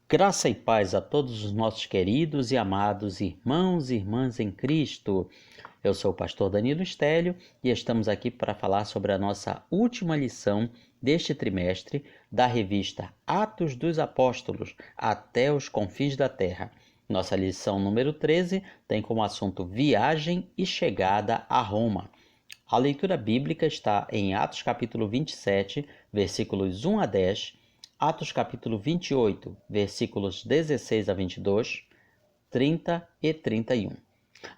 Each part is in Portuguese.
Graça e paz a todos os nossos queridos e amados irmãos e irmãs em Cristo. Eu sou o pastor Danilo Stélio e estamos aqui para falar sobre a nossa última lição deste trimestre da revista Atos dos Apóstolos, até os confins da terra. Nossa lição número 13 tem como assunto viagem e chegada a Roma. A leitura bíblica está em Atos capítulo 27, versículos 1 a 10, Atos capítulo 28, versículos 16 a 22, 30 e 31.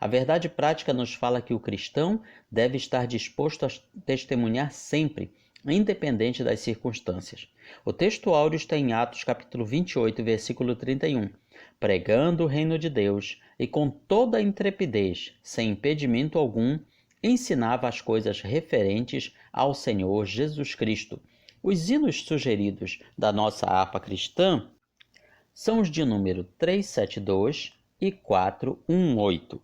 A verdade prática nos fala que o cristão deve estar disposto a testemunhar sempre, independente das circunstâncias. O texto áureo está em Atos capítulo 28, versículo 31. Pregando o reino de Deus e com toda a intrepidez, sem impedimento algum, ensinava as coisas referentes ao Senhor Jesus Cristo. Os hinos sugeridos da nossa harpa cristã são os de número 372 e 418.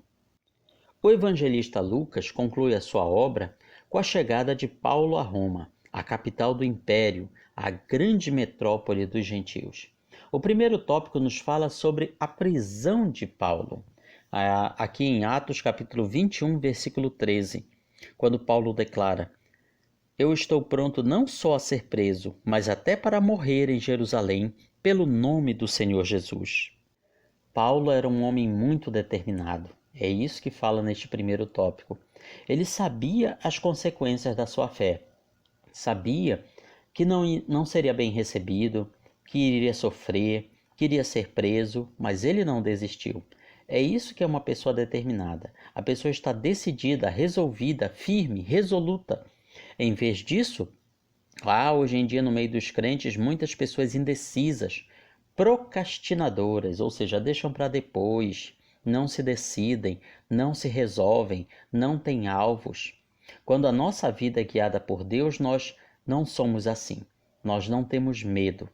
O evangelista Lucas conclui a sua obra com a chegada de Paulo a Roma, a capital do império, a grande metrópole dos gentios. O primeiro tópico nos fala sobre a prisão de Paulo, aqui em Atos capítulo 21, versículo 13, quando Paulo declara: eu estou pronto não só a ser preso, mas até para morrer em Jerusalém pelo nome do Senhor Jesus. Paulo era um homem muito determinado. É isso que fala neste primeiro tópico. Ele sabia as consequências da sua fé. Sabia que não seria bem recebido, que iria sofrer, que iria ser preso, mas ele não desistiu. É isso que é uma pessoa determinada. A pessoa está decidida, resolvida, firme, resoluta. Em vez disso, há hoje em dia no meio dos crentes muitas pessoas indecisas, procrastinadoras, ou seja, deixam para depois, não se decidem, não se resolvem, não têm alvos. Quando a nossa vida é guiada por Deus, nós não somos assim, nós não temos medo.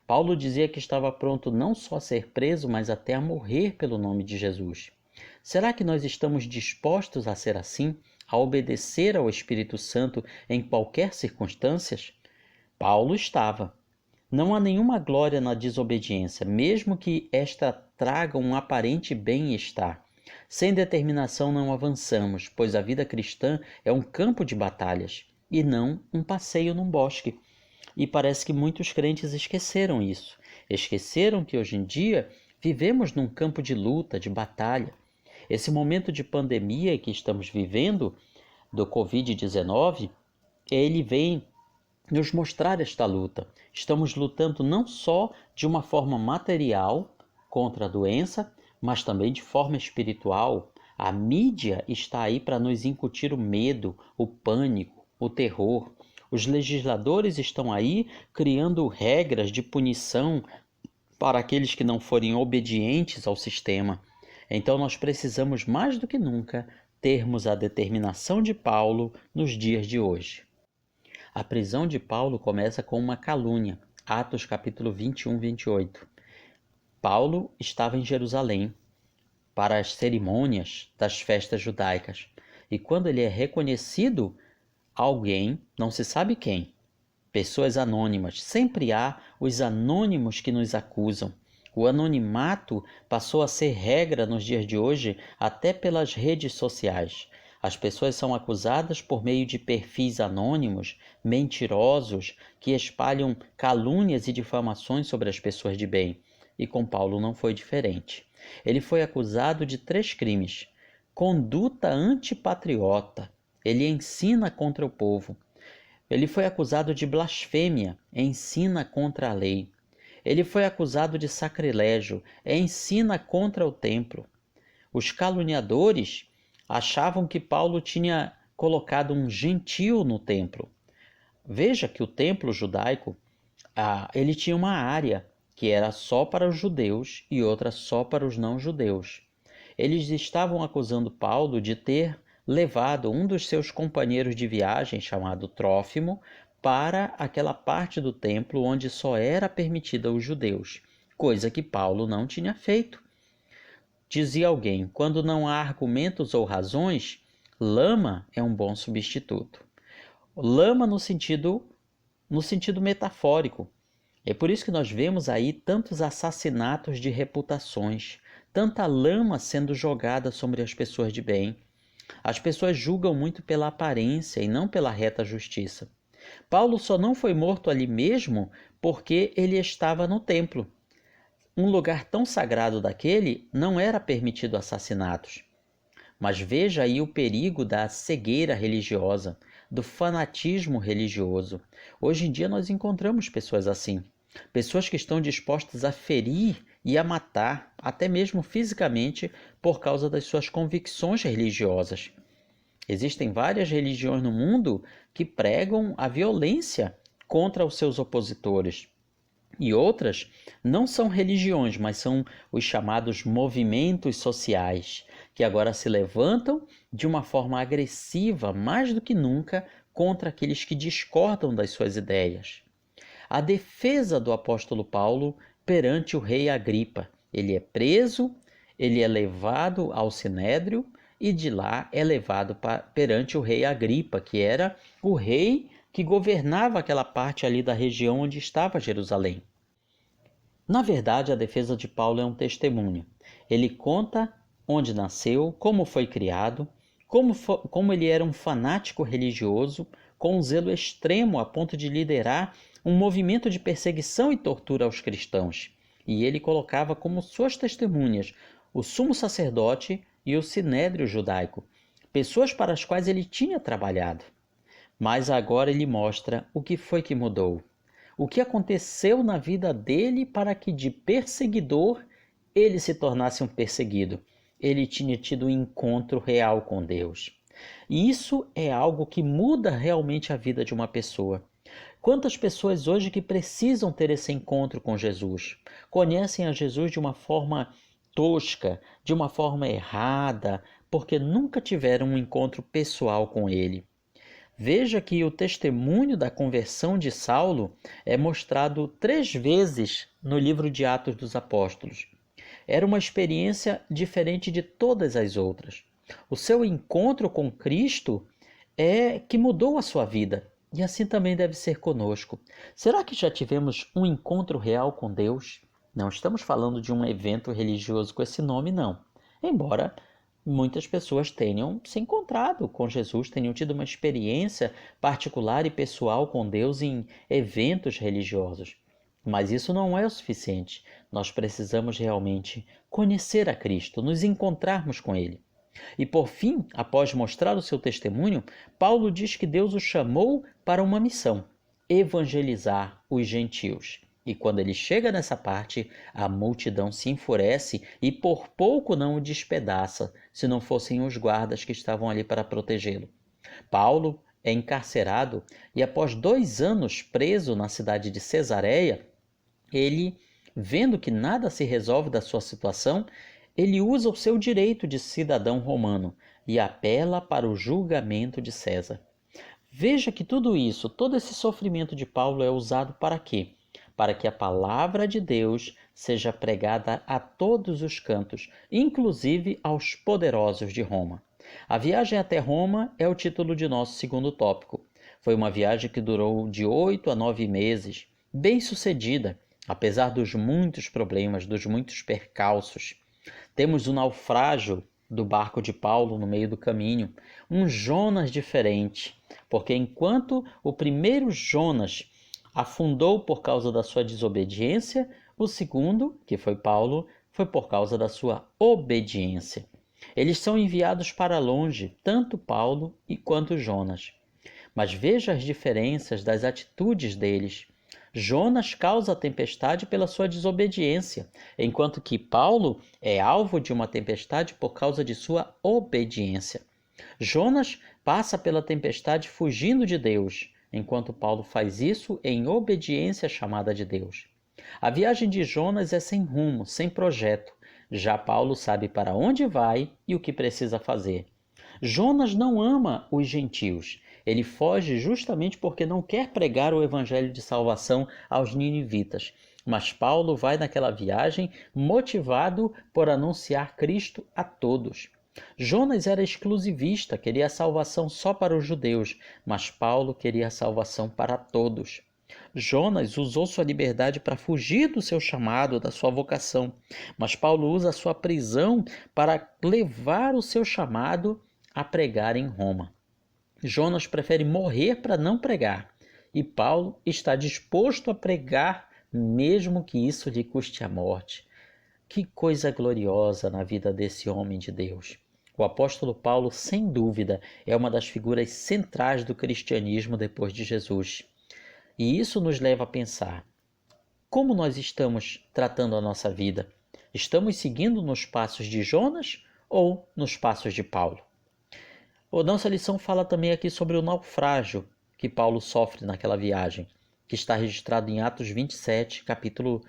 Paulo dizia que estava pronto não só a ser preso, mas até a morrer pelo nome de Jesus. Será que nós estamos dispostos a ser assim? A obedecer ao Espírito Santo em qualquer circunstância? Paulo estava. Não há nenhuma glória na desobediência, mesmo que esta traga um aparente bem-estar. Sem determinação não avançamos, pois a vida cristã é um campo de batalhas e não um passeio num bosque. E parece que muitos crentes esqueceram isso. Esqueceram que hoje em dia vivemos num campo de luta, de batalha. Esse momento de pandemia que estamos vivendo, do Covid-19, ele vem nos mostrar esta luta. Estamos lutando não só de uma forma material contra a doença, mas também de forma espiritual. A mídia está aí para nos incutir o medo, o pânico, o terror. Os legisladores estão aí criando regras de punição para aqueles que não forem obedientes ao sistema. Então nós precisamos mais do que nunca termos a determinação de Paulo nos dias de hoje. A prisão de Paulo começa com uma calúnia. Atos capítulo 21, 28. Paulo estava em Jerusalém para as cerimônias das festas judaicas. E quando ele é reconhecido, alguém, não se sabe quem, pessoas anônimas, sempre há os anônimos que nos acusam. O anonimato passou a ser regra nos dias de hoje até pelas redes sociais. As pessoas são acusadas por meio de perfis anônimos, mentirosos, que espalham calúnias e difamações sobre as pessoas de bem. E com Paulo não foi diferente. Ele foi acusado de 3 crimes. Conduta antipatriota. Ele ensina contra o povo. Ele foi acusado de blasfêmia. Ensina contra a lei. Ele foi acusado de sacrilégio. Ensina contra o templo. Os caluniadores achavam que Paulo tinha colocado um gentio no templo. Veja que o templo judaico, ele tinha uma área que era só para os judeus e outra só para os não-judeus. Eles estavam acusando Paulo de ter levado um dos seus companheiros de viagem, chamado Trófimo, para aquela parte do templo onde só era permitida aos judeus, coisa que Paulo não tinha feito. Dizia alguém: quando não há argumentos ou razões, lama é um bom substituto. Lama no sentido metafórico. É por isso que nós vemos aí tantos assassinatos de reputações, tanta lama sendo jogada sobre as pessoas de bem. As pessoas julgam muito pela aparência e não pela reta justiça. Paulo só não foi morto ali mesmo porque ele estava no templo. Um lugar tão sagrado daquele não era permitido assassinatos. Mas veja aí o perigo da cegueira religiosa, do fanatismo religioso. Hoje em dia nós encontramos pessoas assim. Pessoas que estão dispostas a ferir e a matar, até mesmo fisicamente, por causa das suas convicções religiosas. Existem várias religiões no mundo que pregam a violência contra os seus opositores. E outras não são religiões, mas são os chamados movimentos sociais, que agora se levantam de uma forma agressiva, mais do que nunca, contra aqueles que discordam das suas ideias. A defesa do apóstolo Paulo perante o rei Agripa. Ele é preso, ele é levado ao Sinédrio e de lá é levado perante o rei Agripa, que era o rei que governava aquela parte ali da região onde estava Jerusalém. Na verdade, a defesa de Paulo é um testemunho. Ele conta onde nasceu, como foi criado, como ele era um fanático religioso, com um zelo extremo a ponto de liderar um movimento de perseguição e tortura aos cristãos. E ele colocava como suas testemunhas o sumo sacerdote e o sinédrio judaico, pessoas para as quais ele tinha trabalhado. Mas agora ele mostra o que foi que mudou. O que aconteceu na vida dele para que de perseguidor ele se tornasse um perseguido. Ele tinha tido um encontro real com Deus. E isso é algo que muda realmente a vida de uma pessoa. Quantas pessoas hoje que precisam ter esse encontro com Jesus, conhecem a Jesus de uma forma tosca, de uma forma errada, porque nunca tiveram um encontro pessoal com ele. Veja que o testemunho da conversão de Saulo é mostrado 3 vezes no livro de Atos dos Apóstolos. Era uma experiência diferente de todas as outras. O seu encontro com Cristo é que mudou a sua vida. E assim também deve ser conosco. Será que já tivemos um encontro real com Deus? Não estamos falando de um evento religioso com esse nome, não. Embora muitas pessoas tenham se encontrado com Jesus, tenham tido uma experiência particular e pessoal com Deus em eventos religiosos. Mas isso não é o suficiente. Nós precisamos realmente conhecer a Cristo, nos encontrarmos com Ele. E por fim, após mostrar o seu testemunho, Paulo diz que Deus o chamou para uma missão: evangelizar os gentios. E quando ele chega nessa parte, a multidão se enfurece e por pouco não o despedaça, se não fossem os guardas que estavam ali para protegê-lo. Paulo é encarcerado e após 2 anos preso na cidade de Cesareia, ele, vendo que nada se resolve da sua situação, ele usa o seu direito de cidadão romano e apela para o julgamento de César. Veja que tudo isso, todo esse sofrimento de Paulo é usado para quê? Para que a palavra de Deus seja pregada a todos os cantos, inclusive aos poderosos de Roma. A viagem até Roma é o título de nosso segundo tópico. Foi uma viagem que durou de 8 a 9 meses, bem sucedida, apesar dos muitos problemas, dos muitos percalços. Temos o naufrágio do barco de Paulo no meio do caminho, um Jonas diferente, porque enquanto o primeiro Jonas afundou por causa da sua desobediência, o segundo, que foi Paulo, foi por causa da sua obediência. Eles são enviados para longe, tanto Paulo quanto Jonas. Mas veja as diferenças das atitudes deles. Jonas causa a tempestade pela sua desobediência, enquanto que Paulo é alvo de uma tempestade por causa de sua obediência. Jonas passa pela tempestade fugindo de Deus, enquanto Paulo faz isso em obediência à chamada de Deus. A viagem de Jonas é sem rumo, sem projeto. Já Paulo sabe para onde vai e o que precisa fazer. Jonas não ama os gentios. Ele foge justamente porque não quer pregar o evangelho de salvação aos ninivitas. Mas Paulo vai naquela viagem motivado por anunciar Cristo a todos. Jonas era exclusivista, queria a salvação só para os judeus, mas Paulo queria a salvação para todos. Jonas usou sua liberdade para fugir do seu chamado, da sua vocação, mas Paulo usa a sua prisão para levar o seu chamado a pregar em Roma. Jonas prefere morrer para não pregar, e Paulo está disposto a pregar, mesmo que isso lhe custe a morte. Que coisa gloriosa na vida desse homem de Deus! O apóstolo Paulo, sem dúvida, é uma das figuras centrais do cristianismo depois de Jesus. E isso nos leva a pensar: como nós estamos tratando a nossa vida? Estamos seguindo nos passos de Jonas ou nos passos de Paulo? A nossa lição fala também aqui sobre o naufrágio que Paulo sofre naquela viagem, que está registrado em Atos 27, capítulo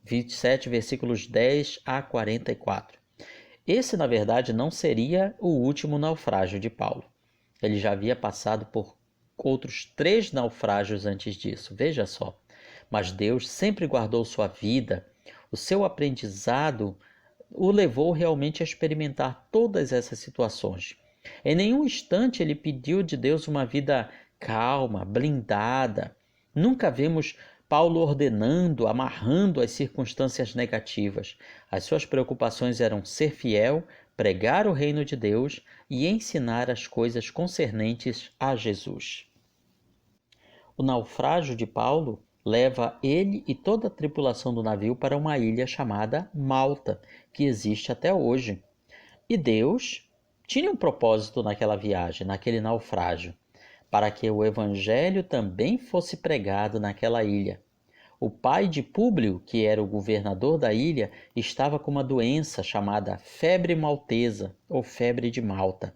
27, versículos 10 a 44. Esse, na verdade, não seria o último naufrágio de Paulo. Ele já havia passado por outros 3 naufrágios antes disso, veja só. Mas Deus sempre guardou sua vida, o seu aprendizado o levou realmente a experimentar todas essas situações. Em nenhum instante ele pediu de Deus uma vida calma, blindada. Nunca vemos Paulo ordenando, amarrando as circunstâncias negativas. As suas preocupações eram ser fiel, pregar o reino de Deus e ensinar as coisas concernentes a Jesus. O naufrágio de Paulo leva ele e toda a tripulação do navio para uma ilha chamada Malta, que existe até hoje. E Deus tinha um propósito naquela viagem, naquele naufrágio, para que o evangelho também fosse pregado naquela ilha. O pai de Públio, que era o governador da ilha, estava com uma doença chamada febre maltesa ou febre de Malta.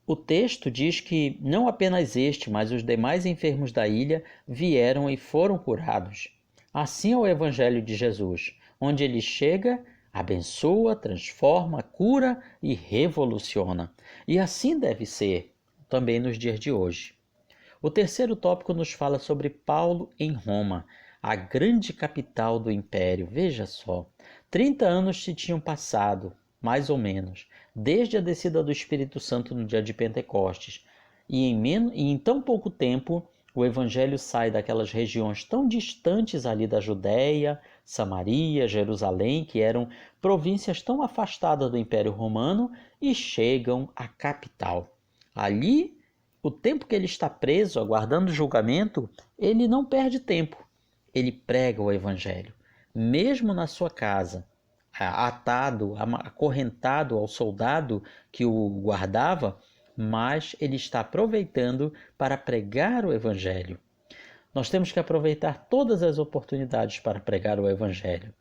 O texto diz que não apenas este, mas os demais enfermos da ilha vieram e foram curados. Assim é o evangelho de Jesus, onde ele chega, abençoa, transforma, cura e revoluciona. E assim deve ser também nos dias de hoje. O terceiro tópico nos fala sobre Paulo em Roma, a grande capital do império. Veja só, 30 anos se tinham passado, mais ou menos, desde a descida do Espírito Santo no dia de Pentecostes. E em tão pouco tempo, o evangelho sai daquelas regiões tão distantes ali da Judéia, Samaria, Jerusalém, que eram províncias tão afastadas do Império Romano, e chegam à capital. Ali, o tempo que ele está preso, aguardando o julgamento, ele não perde tempo. Ele prega o evangelho, mesmo na sua casa, atado, acorrentado ao soldado que o guardava, mas ele está aproveitando para pregar o evangelho. Nós temos que aproveitar todas as oportunidades para pregar o evangelho.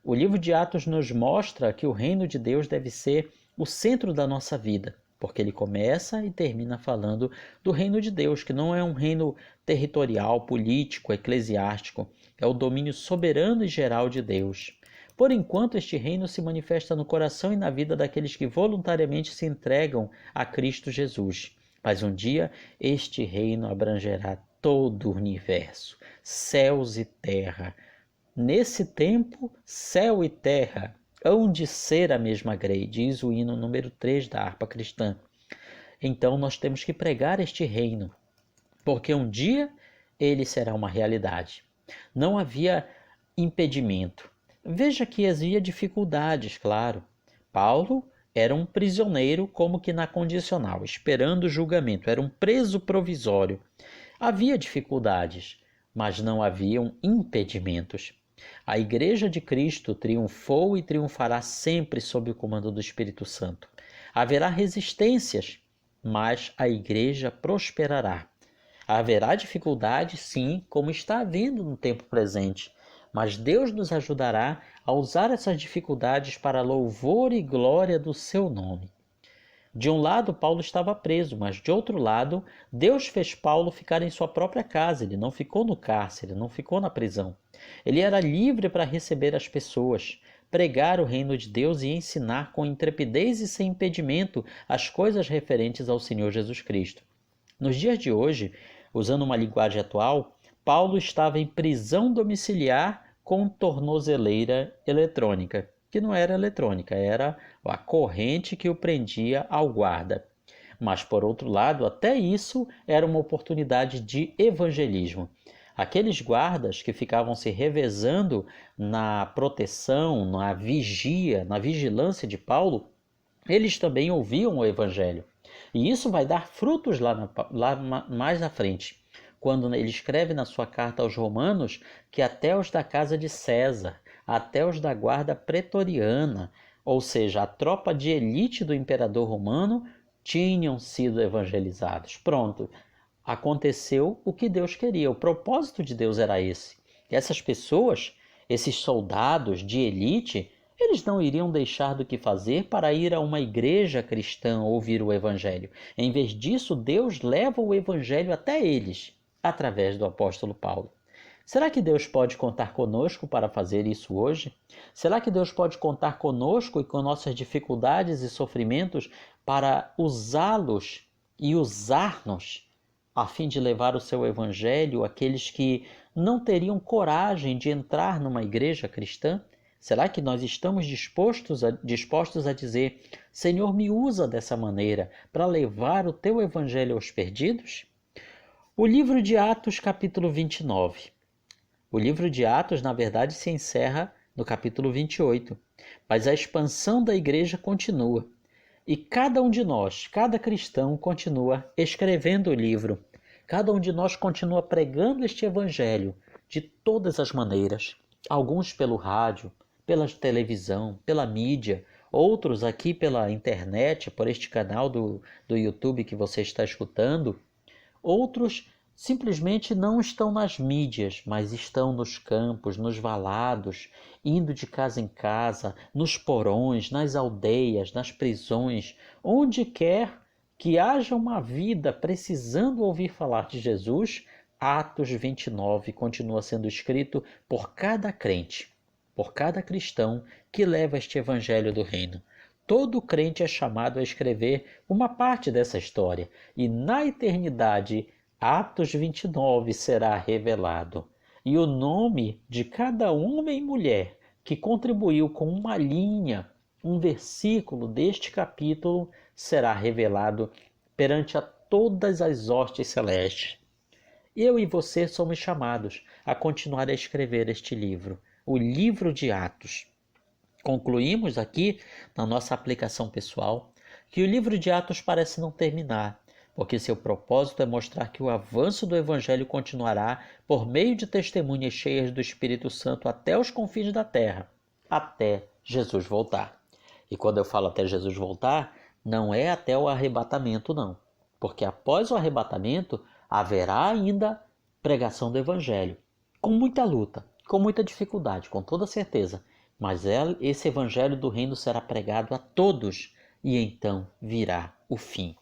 O livro de Atos nos mostra que o reino de Deus deve ser o centro da nossa vida, porque ele começa e termina falando do reino de Deus, que não é um reino territorial, político, eclesiástico, é o domínio soberano e geral de Deus. Por enquanto, este reino se manifesta no coração e na vida daqueles que voluntariamente se entregam a Cristo Jesus. Mas um dia, este reino abrangerá todo o universo, céus e terra. Nesse tempo, céu e terra hão de ser a mesma grei, diz o hino número 3 da harpa cristã. Então nós temos que pregar este reino, porque um dia ele será uma realidade. Não havia impedimento. Veja que havia dificuldades, claro. Paulo era um prisioneiro como que na condicional, esperando o julgamento, era um preso provisório. Havia dificuldades, mas não haviam impedimentos. A Igreja de Cristo triunfou e triunfará sempre sob o comando do Espírito Santo. Haverá resistências, mas a Igreja prosperará. Haverá dificuldade, sim, como está havendo no tempo presente, mas Deus nos ajudará a usar essas dificuldades para louvor e glória do seu nome. De um lado, Paulo estava preso, mas de outro lado, Deus fez Paulo ficar em sua própria casa. Ele não ficou no cárcere, não ficou na prisão. Ele era livre para receber as pessoas, pregar o reino de Deus e ensinar com intrepidez e sem impedimento as coisas referentes ao Senhor Jesus Cristo. Nos dias de hoje, usando uma linguagem atual, Paulo estava em prisão domiciliar com tornozeleira eletrônica, que não era eletrônica, era a corrente que o prendia ao guarda. Mas, por outro lado, até isso era uma oportunidade de evangelismo. Aqueles guardas que ficavam se revezando na proteção, na vigia, na vigilância de Paulo, eles também ouviam o Evangelho. E isso vai dar frutos mais na frente, quando ele escreve na sua carta aos Romanos que até os da casa de César, até os da guarda pretoriana, ou seja, a tropa de elite do imperador romano, tinham sido evangelizados. Pronto, aconteceu o que Deus queria, o propósito de Deus era esse. Essas pessoas, esses soldados de elite, eles não iriam deixar do que fazer para ir a uma igreja cristã ouvir o Evangelho. Em vez disso, Deus leva o Evangelho até eles, através do apóstolo Paulo. Será que Deus pode contar conosco para fazer isso hoje? Será que Deus pode contar conosco e com nossas dificuldades e sofrimentos para usá-los e usar-nos a fim de levar o seu Evangelho àqueles que não teriam coragem de entrar numa igreja cristã? Será que nós estamos dispostos a dizer: Senhor, me usa dessa maneira para levar o teu Evangelho aos perdidos? O livro de Atos, capítulo 29. O livro de Atos, na verdade, se encerra no capítulo 28, mas a expansão da igreja continua. E cada um de nós, cada cristão, continua escrevendo o livro. Cada um de nós continua pregando este evangelho de todas as maneiras. Alguns pelo rádio, pela televisão, pela mídia, outros aqui pela internet, por este canal do YouTube que você está escutando. Outros simplesmente não estão nas mídias, mas estão nos campos, nos valados, indo de casa em casa, nos porões, nas aldeias, nas prisões, onde quer que haja uma vida precisando ouvir falar de Jesus. Atos 29 continua sendo escrito por cada crente, por cada cristão que leva este evangelho do reino. Todo crente é chamado a escrever uma parte dessa história, e na eternidade Atos 29 será revelado, e o nome de cada homem e mulher que contribuiu com uma linha, um versículo deste capítulo será revelado perante a todas as hostes celestes. Eu e você somos chamados a continuar a escrever este livro, o livro de Atos. Concluímos aqui, na nossa aplicação pessoal, que o livro de Atos parece não terminar, porque seu propósito é mostrar que o avanço do Evangelho continuará por meio de testemunhas cheias do Espírito Santo até os confins da terra, até Jesus voltar. E quando eu falo até Jesus voltar, não é até o arrebatamento, não. Porque após o arrebatamento, haverá ainda pregação do Evangelho, com muita luta, com muita dificuldade, com toda certeza. Mas esse Evangelho do Reino será pregado a todos, e então virá o fim.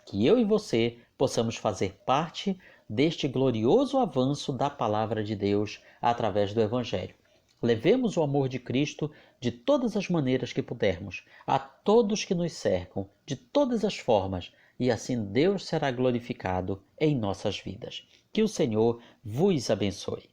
Que eu e você possamos fazer parte deste glorioso avanço da Palavra de Deus através do Evangelho. Levemos o amor de Cristo de todas as maneiras que pudermos, a todos que nos cercam, de todas as formas, e assim Deus será glorificado em nossas vidas. Que o Senhor vos abençoe.